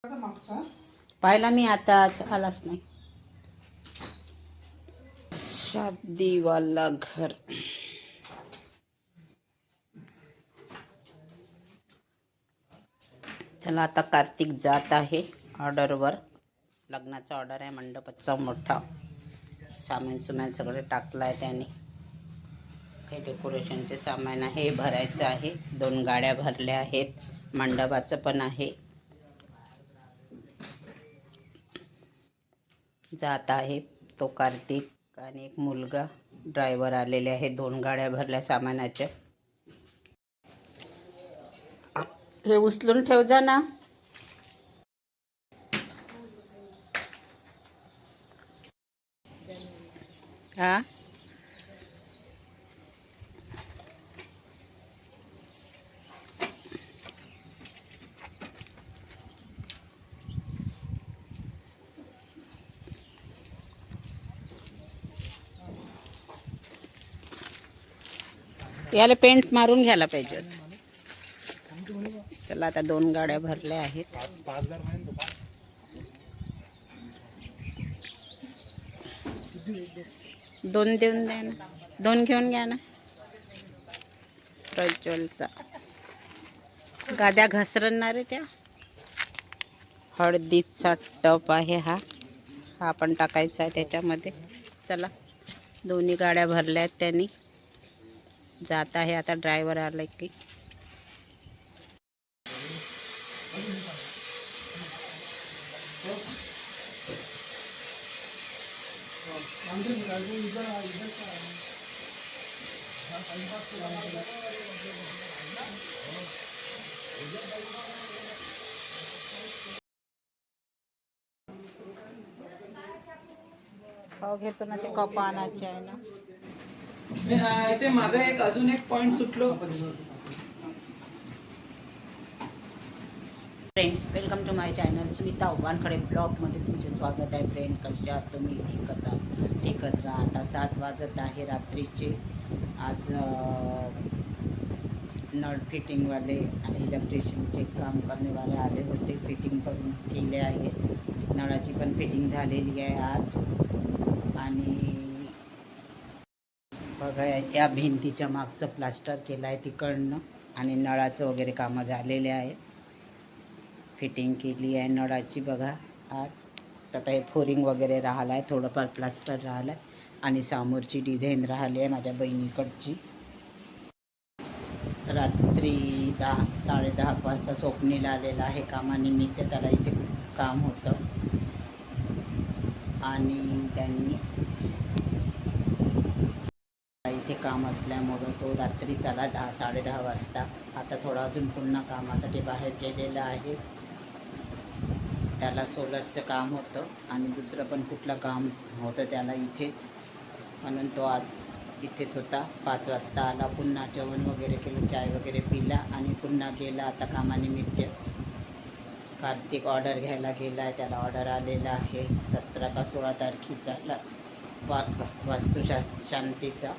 पाहिला मी आता, आज आलाच नाही. शादी वाला घर. चला आता कार्तिक जात आहे ऑर्डरवर. लग्नाचा ऑर्डर आहे, मंडपाचा मोठा. सामान सगळं टाकलं आहे त्याने. हे डेकोरेशनचे सामान आहे, भरायचं आहे. 2 गाड्या भरल्या आहेत. मंडपाचं पण आहे. जात आहे तो कार्तिक आणि एक मुलगा. ड्रायव्हर आलेले आहे. 2 गाड्या भरल्या सामानाच्या. हे उचलून ठेव जा ना. हा, याला पेंट मारून घ्यायला पाहिजे. चला आता 2 गाड्या भरल्या आहेत. 2 देऊन द्या ना. 2 घेऊन घ्या ना. प्रज्वलचा गाद्या घसरणार आहे त्या. हळदीचा टप आहे हा. हा पण टाकायचा आहे त्याच्यामध्ये. चला 2 गाड्या भरल्या आहेत त्यांनी. जात आहे आता. ड्रायव्हर आला की पाव घेतो ना. ते कप आणायचे आहे ना. ते मागे अजून एक पॉइंट सुटलो. Friends, welcome to my channel. Sunita Wankhede ब्लॉगमध्ये तुमचे स्वागत आहे. फ्रेंड, कसे आहात तुम्ही? ठीकच राहा. आता 7 वाजत आहे रात्रीचे. आज नळ फिटिंगवाले आणि इलेक्ट्रिशियनचे काम करनेवाले आले होते. फिटिंग करून केले आहे. नळाची पण फिटिंग झालेली आहे आज. आणि बघा, त्या भिंतीच्या मागचं प्लास्टर केलं आहे तिकडनं. आणि नळाचं वगैरे कामं झालेले आहेत. फिटिंग केली आहे नळाची. बघा आज आता हे फोरिंग वगैरे राहिलं आहे. थोडंफार प्लास्टर राहिलं आहे. आणि समोरची डिझाईन राहिली आहे माझ्या बहिणीकडची. रात्री 10-10:30 वाजता स्वप्नील आलेला आहे कामानिमित्त. त्याला इथे काम होतं आणि त्यांनी इथे काम असल्यामुळं तो रात्री चला 10-10:30 वाजता. आता थोडा अजून पुन्हा कामासाठी बाहेर गेलेला आहे. त्याला सोलरचं काम होतं आणि दुसरं पण कुठलं काम होतं त्याला इथेच. म्हणून तो आज इथेच होता. 5 वाजता आला. पुन्हा जेवण वगैरे केलं, चाय वगैरे पिला आणि पुन्हा गेला आता कामानिमित्त. कार्तिक ऑर्डर घ्यायला गेला आहे. त्याला ऑर्डर आलेला आहे 17 का 16 तारखेचा वास्तुशांतीचा.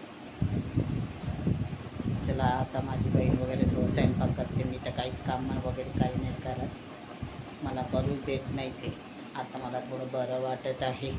चला आता माझी बहीण वगैरे थोडं स्वयंपाक करते. मी तर काहीच काम वगैरे काही नाही करत. मला करूच देत नाही ते. आता मला थोडं बरं वाटत आहे.